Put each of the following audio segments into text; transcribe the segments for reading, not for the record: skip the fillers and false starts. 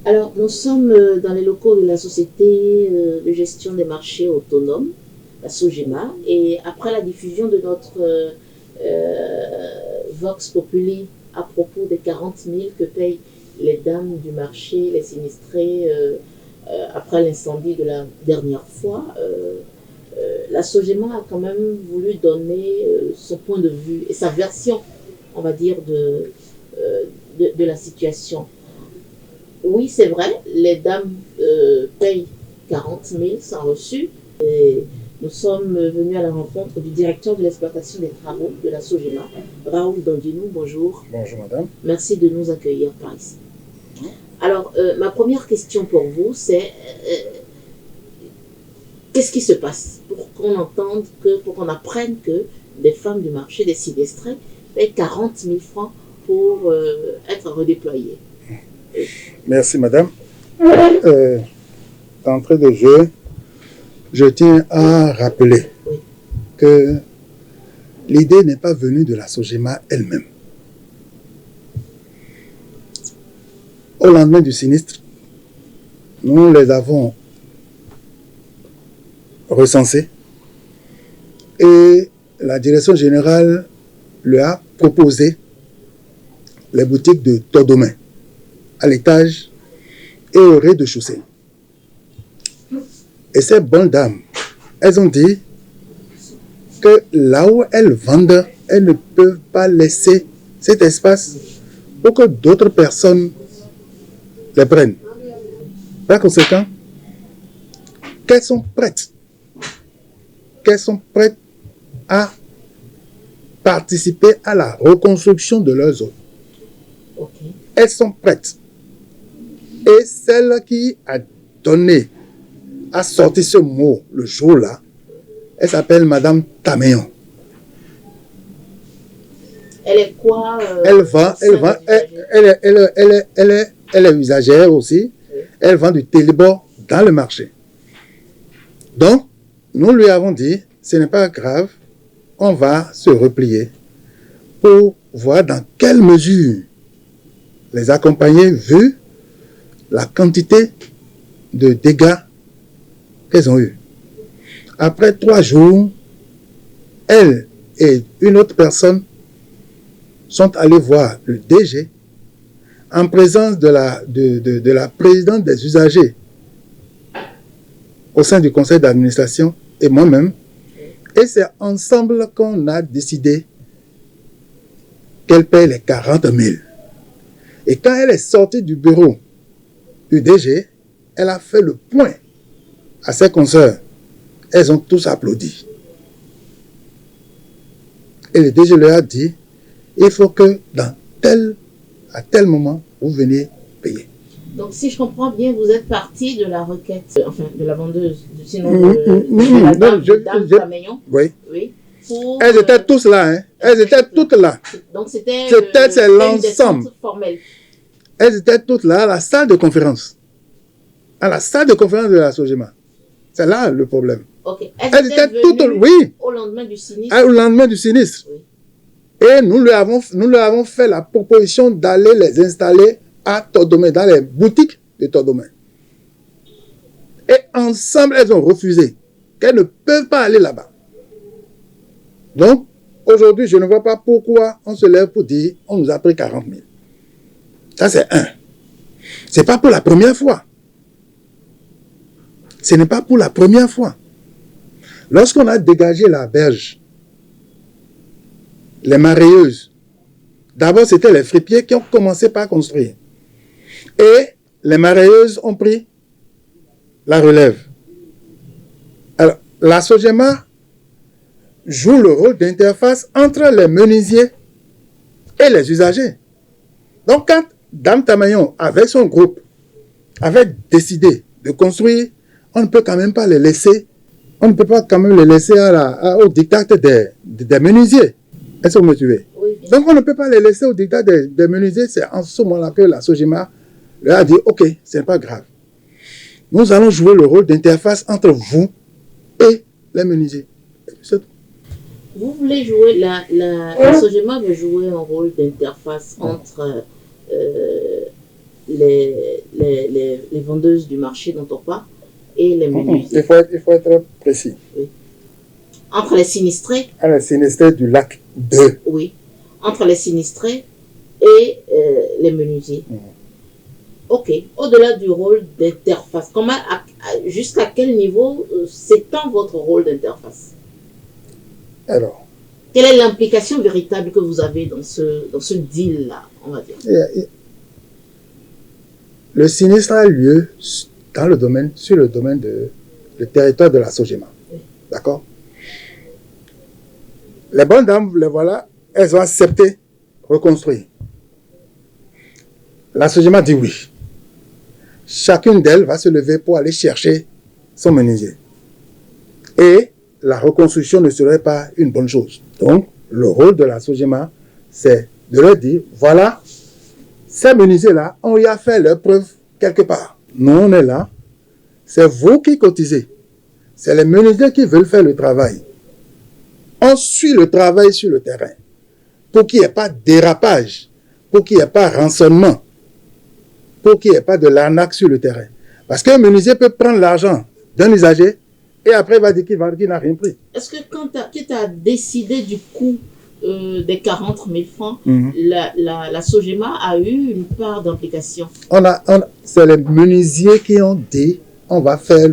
Alors, nous sommes dans les locaux de la société de gestion des marchés autonomes, la SOGEMA, et après la diffusion de notre Vox Populi à propos des 40 000 que payent les dames du marché, les sinistrés, après l'incendie de la dernière fois, la SOGEMA a quand même voulu donner son point de vue et sa version, on va dire, de la situation. Oui, c'est vrai, les dames payent 40 000 sans reçu. Et nous sommes venus à la rencontre du directeur de l'exploitation des travaux de la SOGEMA, Raoul Dandinou. Bonjour. Bonjour madame. Merci de nous accueillir par ici. Alors, ma première question pour vous, c'est qu'est-ce qui se passe pour qu'on entende, pour qu'on apprenne que des femmes du marché, des sinistrés, payent 40 000 francs pour être redéployées? Merci madame. D'entrée de jeu, je tiens à rappeler que l'idée n'est pas venue de la SOGEMA elle-même. Au lendemain du sinistre, nous les avons recensés et la direction générale lui a proposé les boutiques de Todomé à l'étage et au rez-de-chaussée. Et ces bonnes dames, elles ont dit que là où elles vendent, elles ne peuvent pas laisser cet espace pour que d'autres personnes les prennent. Par conséquent, qu'elles sont prêtes à participer à la reconstruction de leur zone. Okay. Elles sont prêtes. Et celle qui a sorti ce mot le jour-là, elle s'appelle Madame Taméon. Elle est quoi elle est usagère aussi. Oui. Elle vend du télébord dans le marché. Donc, nous lui avons dit, ce n'est pas grave, on va se replier pour voir dans quelle mesure les accompagner vu la quantité de dégâts qu'elles ont eu. Après 3 jours, elle et une autre personne sont allés voir le DG en présence de la présidente des usagers au sein du conseil d'administration et moi-même. Et c'est ensemble qu'on a décidé qu'elle paie les 40 000. Et quand elle est sortie du bureau du DG, elle a fait le point à ses consoeurs. Elles ont tous applaudi. Et le DG leur a dit, il faut que à tel moment, vous veniez payer. Donc, si je comprends bien, vous êtes parti de la requête, de la vendeuse, sinon de la dame Taméon. Oui. Oui. Elles étaient tous là, hein. Elles étaient toutes là. Donc, c'était l'ensemble. Elles étaient toutes là à la salle de conférence. À la salle de conférence de la SOGEMA. C'est là le problème. Okay. Elles étaient toutes, oui. Au lendemain du sinistre. Au lendemain du sinistre. Oui. Et nous leur avons fait la proposition d'aller les installer à Todomé, dans les boutiques de Todomé. Et ensemble, elles ont refusé qu'elles ne peuvent pas aller là-bas. Donc, aujourd'hui, je ne vois pas pourquoi on se lève pour dire on nous a pris 40 000. Ça, c'est un. Ce n'est pas pour la première fois. Ce n'est pas pour la première fois. Lorsqu'on a dégagé la berge, les marailleuses, d'abord, c'était les fripiers qui ont commencé par construire. Et les marailleuses ont pris la relève. Alors, la SOGEMA joue le rôle d'interface entre les menuisiers et les usagers. Donc, quand Dame Taméon, avec son groupe, avait décidé de construire, on ne peut quand même pas les laisser, au diktat des menuisiers. Est-ce que vous me suivez? Oui. Donc, on ne peut pas les laisser au diktat des menuisiers. C'est en ce moment-là que la SOGEMA leur a dit, OK, ce n'est pas grave. Nous allons jouer le rôle d'interface entre vous et les menuisiers. Vous voulez jouer, la SOGEMA veut jouer un rôle d'interface entre les vendeuses du marché dont on parle et les menuisiers. Il faut être précis. Oui. Entre les sinistrés. Les sinistrés du lac 2. Oui. Entre les sinistrés et les menuisiers. Ok. Au-delà du rôle d'interface, jusqu'à quel niveau s'étend votre rôle d'interface? Alors. Quelle est l'implication véritable que vous avez dans ce deal-là, on va dire? Le sinistre a lieu sur le domaine le territoire de la Sogema. Oui. D'accord? Les bonnes dames, les voilà, elles ont accepté reconstruire. La Sogema dit oui. Chacune d'elles va se lever pour aller chercher son menuisier. Et la reconstruction ne serait pas une bonne chose. Donc, le rôle de la Sogema, c'est de leur dire, voilà, ces menuisiers-là, on y a fait leur preuve quelque part. Nous, on est là. C'est vous qui cotisez. C'est les menuisiers qui veulent faire le travail. On suit le travail sur le terrain pour qu'il n'y ait pas de dérapage, pour qu'il n'y ait pas de rançonnement, pour qu'il n'y ait pas de l'arnaque sur le terrain. Parce qu'un menuisier peut prendre l'argent d'un usager et après il va dire qu'il n'a rien pris. Est-ce que quand tu as décidé du coût des 40 000 francs, la Sogema a eu une part d'implication? C'est les menuisiers qui ont dit on va faire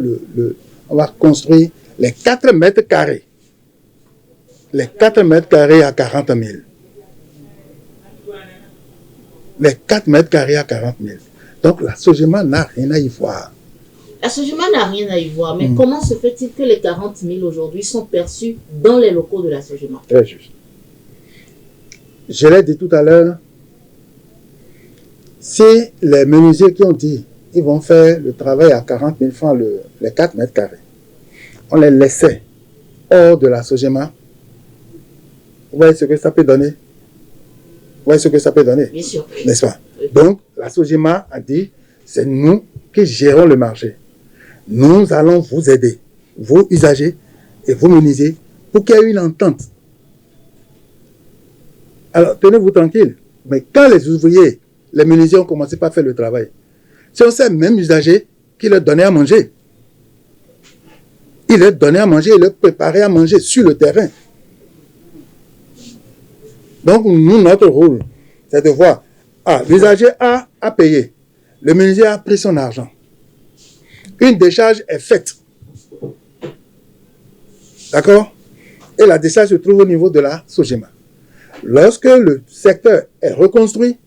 on va construire les 4 mètres carrés. Les 4 mètres carrés à 40 000. Les 4 mètres carrés à 40 000. Donc la Sogema n'a rien à y voir. La Sogema n'a rien à y voir, mais comment se fait-il que les 40 000 aujourd'hui sont perçus dans les locaux de la Sogema? Très juste. Je l'ai dit tout à l'heure, si les menuisiers qui ont dit ils vont faire le travail à 40 000 francs, les 4 mètres carrés, on les laissait hors de la Sogema, vous voyez ce que ça peut donner? Vous voyez ce que ça peut donner? Bien sûr. N'est-ce pas? Oui. Donc, la Sogema a dit, c'est nous qui gérons le marché. Nous allons vous aider, vous usagers et vous menuisiers, pour qu'il y ait une entente. Alors, tenez-vous tranquille. Mais quand les ouvriers, les menuisiers ont commencé par faire le travail, c'est ces mêmes usagers qui leur donnaient à manger. Ils leur donnaient à manger, ils leur préparaient à manger sur le terrain. Donc, nous, notre rôle, c'est de voir, l'usager a payé. Le menuisier a pris son argent. Une décharge est faite. D'accord? Et la décharge se trouve au niveau de la Sogema. Lorsque le secteur est reconstruit,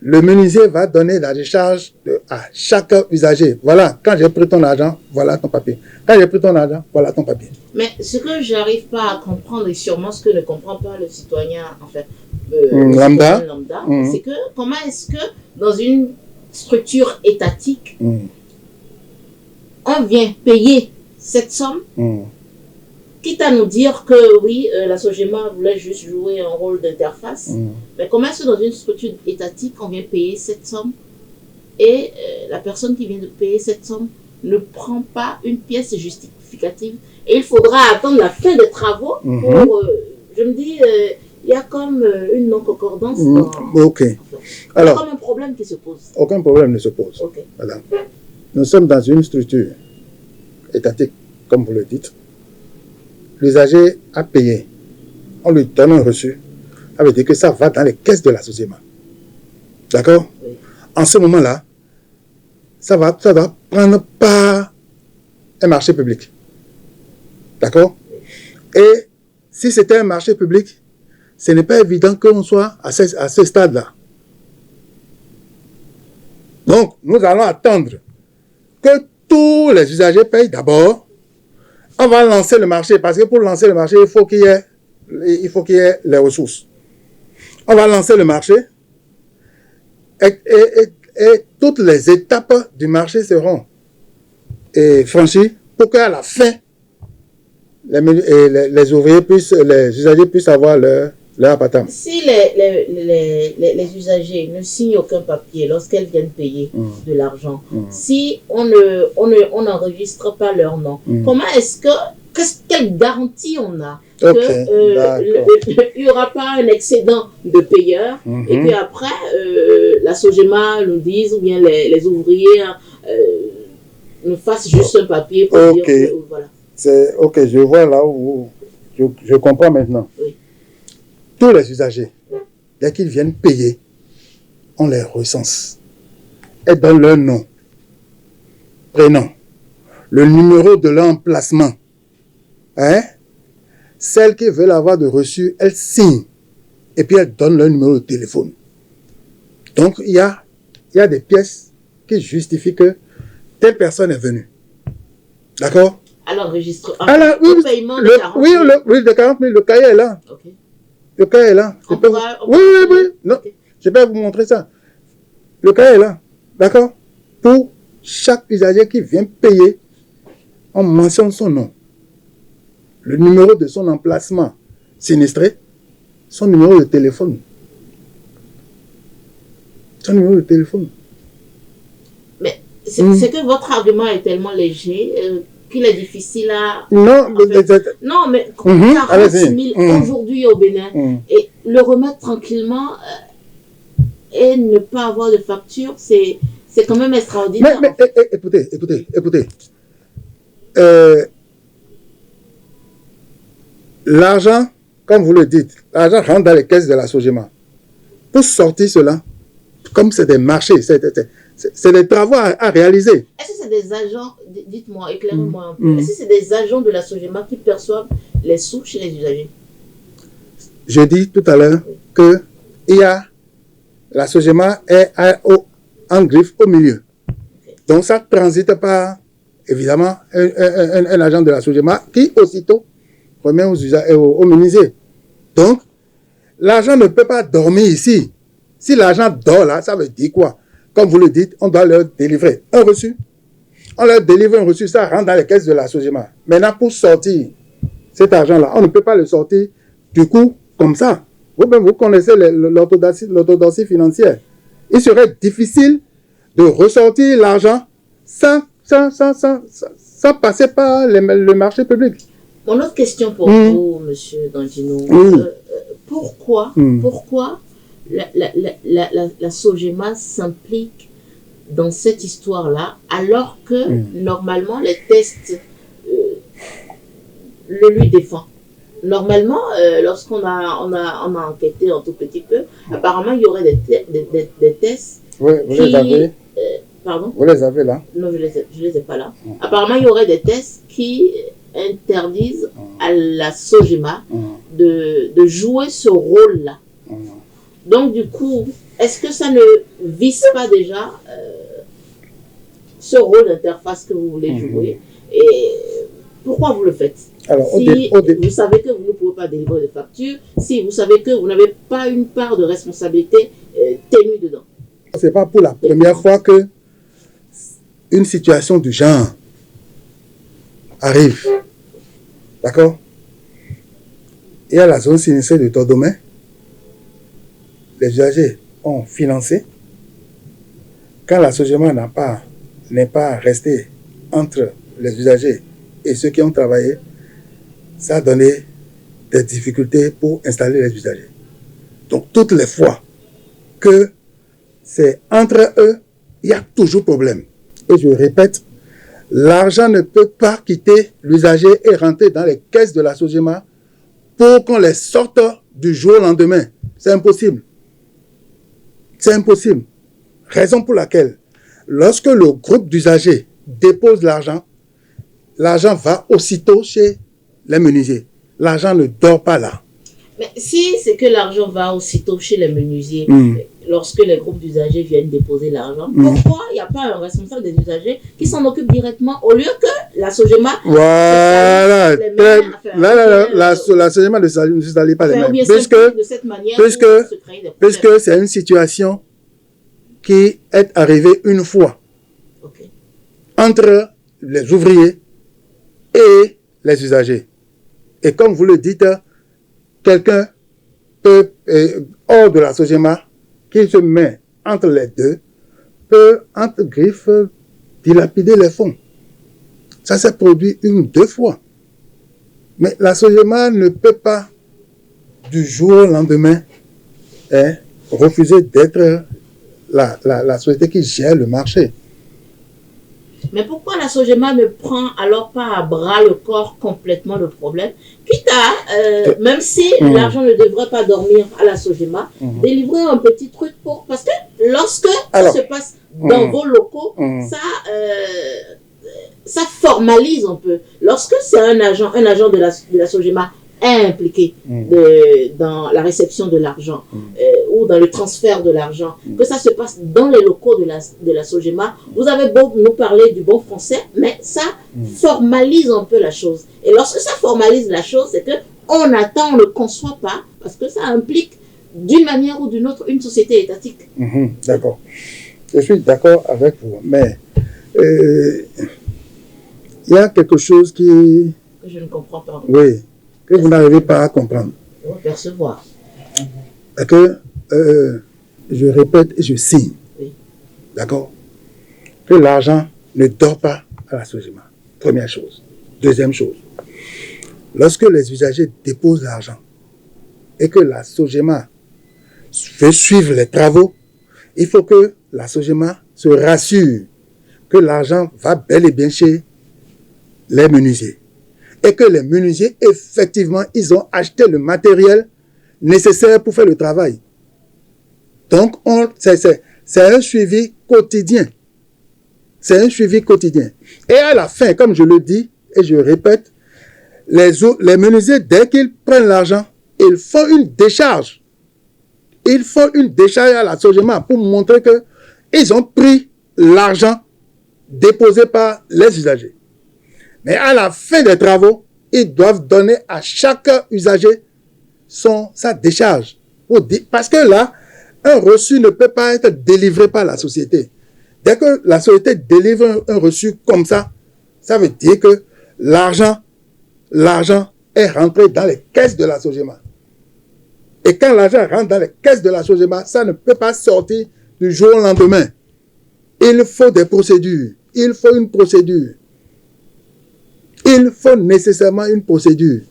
le menuisier va donner la décharge à chaque usager. Voilà, quand j'ai pris ton argent, voilà ton papier. Quand j'ai pris ton argent, voilà ton papier. Mais ce que je n'arrive pas à comprendre, et sûrement ce que ne comprend pas le citoyen, en fait, lambda, c'est que comment est-ce que dans une structure étatique, on vient payer cette somme, quitte à nous dire que oui, la Sogema voulait juste jouer un rôle d'interface, mais comment est-ce que dans une structure étatique, on vient payer cette somme et la personne qui vient de payer cette somme ne prend pas une pièce justificative et il faudra attendre la fin des travaux pour, je me dis, il y a comme une non-concordance. Ok. Alors, il y a comme un problème qui se pose. Aucun problème ne se pose. Okay. Voilà. Nous sommes dans une structure étatique, comme vous le dites. L'usager a payé. On lui donne un reçu. Ça veut dire que ça va dans les caisses de la Sogema. D'accord? Oui. En ce moment-là, ça va prendre par un marché public. D'accord? Et si c'était un marché public, ce n'est pas évident qu'on soit à ce stade-là. Donc, nous allons attendre que tous les usagers payent d'abord. On va lancer le marché, parce que pour lancer le marché, il faut qu'il y ait les ressources. On va lancer le marché et toutes les étapes du marché seront franchies pour qu'à la fin, les ouvriers les usagers puissent avoir leur appartement. Si les usagers ne signent aucun papier lorsqu'elles viennent payer de l'argent, si on n'enregistre pas leur nom, comment est-ce que, quelle garantie on a qu'il n'y aura pas un excédent de payeurs et puis après, la Sogema nous dise, ou bien les ouvriers nous fassent juste un papier pour dire que, voilà. Ok, je vois là où je comprends maintenant. Oui. Tous les usagers, dès qu'ils viennent payer, on les recense. Et donnent leur nom, prénom, le numéro de leur emplacement. Hein? Celles qui veulent avoir de reçu, elles signent. Et puis elles donnent leur numéro de téléphone. Donc il y a des pièces qui justifient que telle personne est venue. D'accord? Alors, registre. Alors, oui, paiement de 40 000. Oui, de 40 000, le cahier est là. Okay. Le cahier est là. Oui. Non, okay. Je vais vous montrer ça. Le cahier est là. D'accord? Pour chaque usager qui vient payer, on mentionne son nom, le numéro de son emplacement sinistré, son numéro de téléphone. Son numéro de téléphone. Mais c'est que votre argument est tellement léger qu'il est difficile à... Non, non, mais 46 000 aujourd'hui au Bénin, et le remettre tranquillement et ne pas avoir de facture, c'est quand même extraordinaire. Mais écoutez. L'argent, comme vous le dites, l'argent rentre dans les caisses de la Sogema. Pour sortir cela, comme c'est des marchés, c'est des travaux à réaliser. Est-ce que c'est des agents, dites-moi, éclairez-moi un peu, est-ce que c'est des agents de la Sogema qui perçoivent les sous chez les usagers? Je dis tout à l'heure que la Sogema est en griffe au milieu. Donc ça transite par, évidemment, un agent de la Sogema qui aussitôt remet aux menuisiers. Donc, l'argent ne peut pas dormir ici. Si l'argent dort là, ça veut dire quoi? Comme vous le dites, on doit leur délivrer un reçu. On leur délivre un reçu, ça rentre dans les caisses de la Sogema. Maintenant, pour sortir cet argent-là, on ne peut pas le sortir du coup comme ça. Vous connaissez l'orthodoxie financière. Il serait difficile de ressortir l'argent sans passer par le marché public. Mon autre question pour vous, monsieur Dandino, pourquoi la Sogema s'implique dans cette histoire-là, alors que normalement les tests le lui défendent? Normalement, lorsqu'on a enquêté un tout petit peu, apparemment il y aurait des tests. Oui, vous les avez. Pardon? Vous les avez là? Non, je les ai pas là. Apparemment, il y aurait des tests qui interdisent à la Sogema de jouer ce rôle-là. Donc, du coup, est-ce que ça ne vise pas déjà ce rôle d'interface que vous voulez jouer? Et pourquoi vous le faites? Alors, si vous savez que vous ne pouvez pas délivrer de facture, si vous savez que vous n'avez pas une part de responsabilité ténue dedans. Ce n'est pas pour la première fois que une situation du genre arrive. D'accord? Il y a la zone sinistrée de Tordomé. Les usagers ont financé. Quand la Sogema n'est pas restée entre les usagers et ceux qui ont travaillé, ça a donné des difficultés pour installer les usagers. Donc, toutes les fois que c'est entre eux, il y a toujours problème. Et je répète, l'argent ne peut pas quitter l'usager et rentrer dans les caisses de la Sogema pour qu'on les sorte du jour au lendemain. C'est impossible. C'est impossible. Raison pour laquelle, lorsque le groupe d'usagers dépose l'argent va aussitôt chez les menuisiers. L'argent ne dort pas là. Mais si c'est que l'argent va aussitôt chez les menuisiers, lorsque les groupes d'usagers viennent déposer l'argent, pourquoi il n'y a pas un responsable des usagers qui s'en occupe directement au lieu que la Sogema... Voilà. La Sogema ne s'allie pas les mains. Puisque c'est une situation qui est arrivée une fois entre les ouvriers et les usagers. Et comme vous le dites, quelqu'un peut, hors de la Sogema, qui se met entre les deux, peut, entre griffes, dilapider les fonds. Ça s'est produit 1 ou 2 fois. Mais la Sogema ne peut pas, du jour au lendemain, refuser d'être la société qui gère le marché. Mais pourquoi la Sogema ne prend alors pas à bras le corps complètement le problème, quitte à, même si l'argent ne devrait pas dormir à la Sogema, délivrer un petit truc pour... Parce que lorsque ça se passe dans vos locaux, ça formalise un peu. Lorsque c'est un agent de la Sogema impliqué dans la réception de l'argent ou dans le transfert de l'argent, que ça se passe dans les locaux de la Sogema, vous avez beau nous parler du bon français, mais ça formalise un peu la chose. Et lorsque ça formalise la chose, c'est que on attend, on ne conçoit pas, parce que ça implique d'une manière ou d'une autre une société étatique. D'accord. Je suis d'accord avec vous, mais il y a quelque chose qui... Je ne comprends pas. Oui, que vous n'arrivez pas à comprendre. Pour percevoir. Et que, je répète et je signe. Oui. D'accord? Que l'argent ne dort pas à la Sogema. Première chose. Deuxième chose. Lorsque les usagers déposent l'argent et que la Sogema fait suivre les travaux, il faut que la Sogema se rassure que l'argent va bel et bien chez les menuisiers. Et que les menuisiers, effectivement, ils ont acheté le matériel nécessaire pour faire le travail. Donc, c'est un suivi quotidien. C'est un suivi quotidien. Et à la fin, comme je le dis, et je répète, les menuisiers, dès qu'ils prennent l'argent, ils font une décharge. Ils font une décharge à la Sogema pour montrer qu'ils ont pris l'argent déposé par les usagers. Mais à la fin des travaux, ils doivent donner à chaque usager sa décharge. Parce que là, un reçu ne peut pas être délivré par la société. Dès que la société délivre un reçu comme ça veut dire que l'argent est rentré dans les caisses de la Sogema. Et quand l'argent rentre dans les caisses de la Sogema, ça ne peut pas sortir du jour au lendemain. Il faut des procédures. Il faut une procédure. Il faut nécessairement une procédure.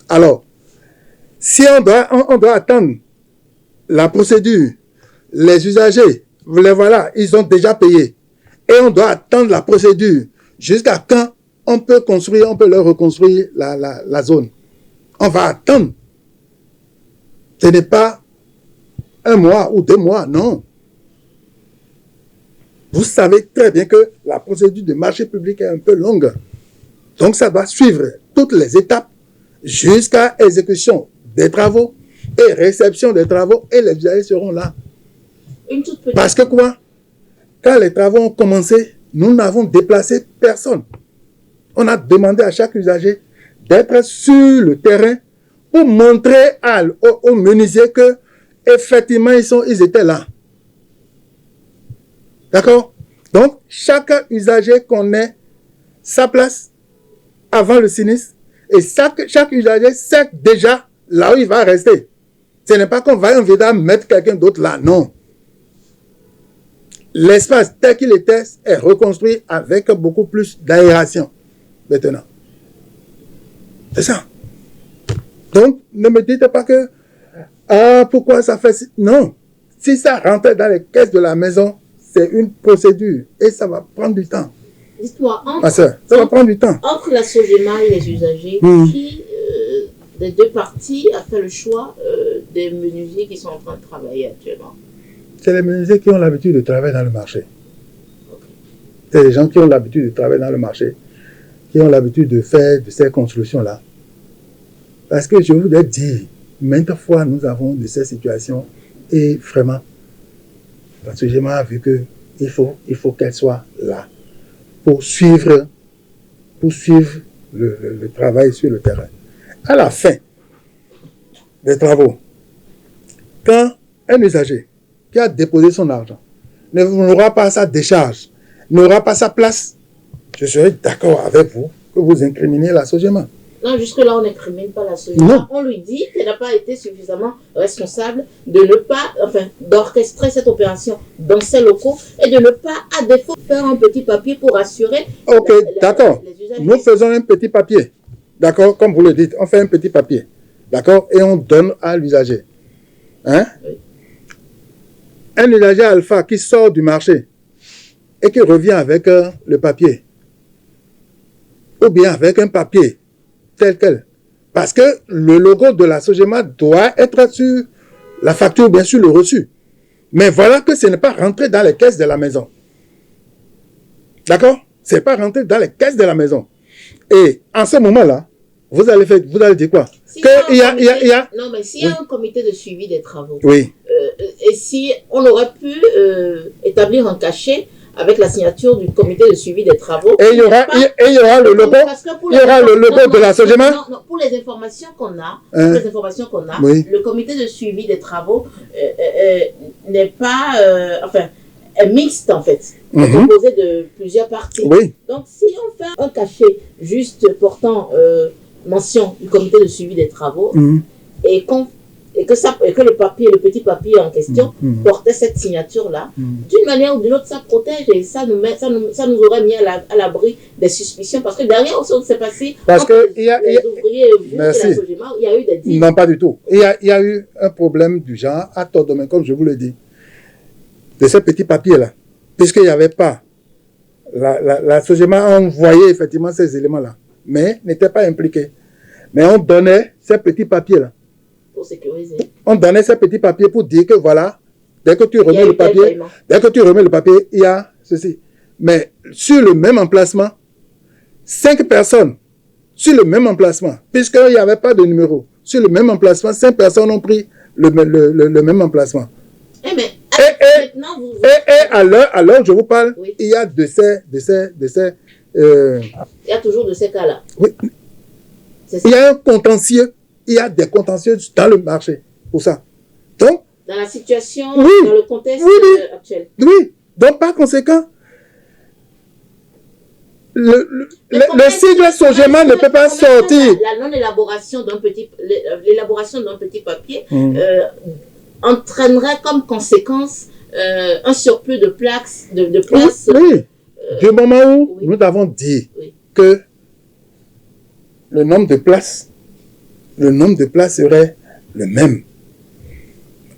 Alors, si on doit attendre la procédure, les usagers, les voilà, ils ont déjà payé. Et on doit attendre la procédure jusqu'à quand on peut leur reconstruire la zone. On va attendre. Ce n'est pas 1 mois ou 2 mois, non. Vous savez très bien que la procédure de marché public est un peu longue. Donc, ça doit suivre toutes les étapes jusqu'à exécution des travaux et réception des travaux et les usagers seront là. Parce que quoi? Quand les travaux ont commencé, nous n'avons déplacé personne. On a demandé à chaque usager d'être sur le terrain pour montrer aux menuisiers que effectivement ils étaient là. D'accord? Donc, chaque usager connaît sa place avant le sinistre et chaque usager sait déjà là où il va rester. Ce n'est pas qu'on va inviter mettre quelqu'un d'autre là, non. L'espace tel qu'il était est reconstruit avec beaucoup plus d'aération maintenant. C'est ça. Donc, ne me dites pas que pourquoi ça fait... Non. Si ça rentre dans les caisses de la maison, c'est une procédure et ça va prendre du temps. Dis-moi, ça va prendre du temps. Entre la Sogema et les usagers, qui des deux parties a fait le choix des menuisiers qui sont en train de travailler actuellement? C'est les menuisiers qui ont l'habitude de travailler dans le marché. Okay. C'est les gens qui ont l'habitude de travailler dans le marché, qui ont l'habitude de faire de ces constructions-là. Parce que je vous ai dit, maintes fois nous avons de ces situations et vraiment, la Sogema a vu qu'il faut qu'elle soit là pour suivre le travail sur le terrain. À la fin des travaux, quand un usager qui a déposé son argent n'aura pas sa décharge, n'aura pas sa place, je serai d'accord avec vous que vous incriminez la Sogema. Non, jusque-là, on n'incrimine pas la Sogema. Non. On lui dit qu'elle n'a pas été suffisamment responsable de ne pas, d'orchestrer cette opération dans ses locaux et de ne pas, à défaut, faire un petit papier pour assurer. Ok, d'accord. Nous faisons un petit papier. D'accord, comme vous le dites, on fait un petit papier. D'accord, et on donne à l'usager. Hein? Oui. un usager alpha qui sort du marché et qui revient avec le papier, ou bien avec un papier tel quel, parce que le logo de la Sogema doit être sur la facture, bien sûr, le reçu. Mais voilà que ce n'est pas rentré dans les caisses de la maison. D'accord? Ce n'est pas rentré dans les caisses de la maison. Et en ce moment-là, vous allez dire quoi? Si qu'il y a... Non, mais s'il y a un comité de suivi des travaux, oui. Et si on aurait pu établir un cachet avec la signature du comité de suivi des travaux. Et il y aura le logo, de la Sogema. Non, pour les informations qu'on a, oui. Le comité de suivi des travaux n'est pas, est mixte en fait, composé de plusieurs parties. Oui. Donc si on fait un cachet juste portant mention du comité de suivi des travaux et que le petit papier en question portait cette signature-là, d'une manière ou d'une autre, ça protège et ça nous aurait mis à l'abri des suspicions. Parce que derrière aussi, on ne sait pas si les ouvriers, vous, merci. Et la Sogema, il y a eu des deals. Non, pas du tout. Il y a eu un problème du genre à tort domaine, comme je vous l'ai dit, de ce petit papier-là. Puisqu'il n'y avait pas, la Sogema a envoyé effectivement ces éléments-là, mais n'était pas impliqué. Mais on donnait ces petits papiers-là. Pour sécuriser. On donnait ces petits papiers pour dire que voilà, dès que tu remets le papier, il y a ceci. Mais sur le même emplacement, 5 personnes, sur le même emplacement, puisqu'il n'y avait pas de numéro, sur le même emplacement, 5 personnes ont pris le même emplacement. Et à l'heure où je vous parle, oui. Il y a de ces il y a toujours de ces cas-là. Oui. Il y a un contentieux. Il y a des contentieux dans le marché pour ça. Donc, dans la situation, oui, dans le contexte actuel. Oui. Donc, par conséquent, le sigle Sogema ne peut pas sortir. La non-élaboration l'élaboration d'un petit papier entraînerait comme conséquence un surplus de places. Oui. Du moment où nous avons dit que le nombre de places serait le même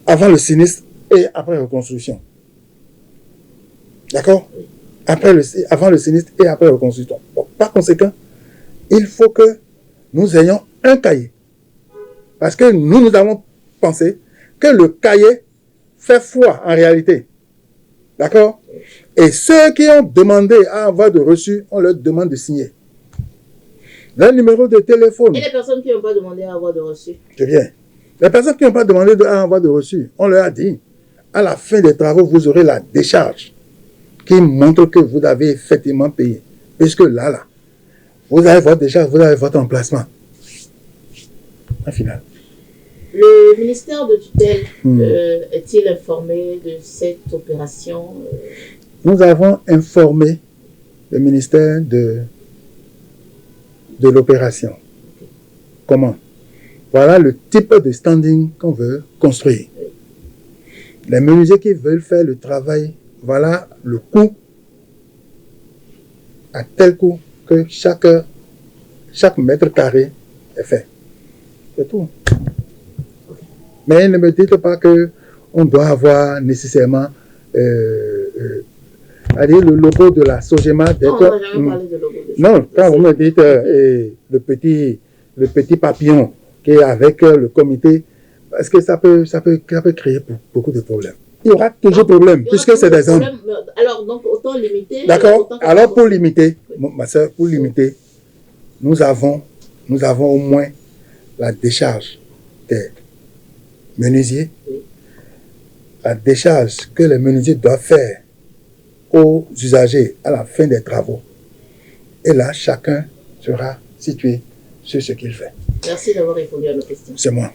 avant le sinistre et après la reconstruction. D'accord? Avant le sinistre et après la reconstruction. Donc, par conséquent, il faut que nous ayons un cahier. Parce que nous avons pensé que le cahier fait foi en réalité. D'accord? Et ceux qui ont demandé à avoir de reçu, on leur demande de signer. Le numéro de téléphone. Et les personnes qui n'ont pas demandé à avoir de reçu? C'est bien. Les personnes qui n'ont pas demandé à avoir de reçu, on leur a dit, à la fin des travaux, vous aurez la décharge qui montre que vous avez effectivement payé. Puisque là, vous avez votre décharge, vous avez votre emplacement. En final. Le ministère de tutelle est-il informé de cette opération? Nous avons informé le ministère de l'opération. Comment? Voilà le type de standing qu'on veut construire. Les menuisiers qui veulent faire le travail, voilà le coût, à tel coût que chaque mètre carré est fait. C'est tout. Mais ne me dites pas qu'on doit avoir nécessairement le logo de la Sogema. Non, on n'a jamais parlé de logo. Non, quand vous me dites le petit papillon qui est avec le comité, parce que ça peut créer beaucoup de problèmes. Il y aura toujours problème, puisque c'est des hommes. Alors, donc, autant limiter. D'accord. Alors, pour limiter, ma soeur, nous avons au moins la décharge des menuisiers, la décharge que les menuisiers doivent faire aux usagers à la fin des travaux. Et là, chacun sera situé sur ce qu'il fait. Merci d'avoir répondu à nos questions. C'est moi.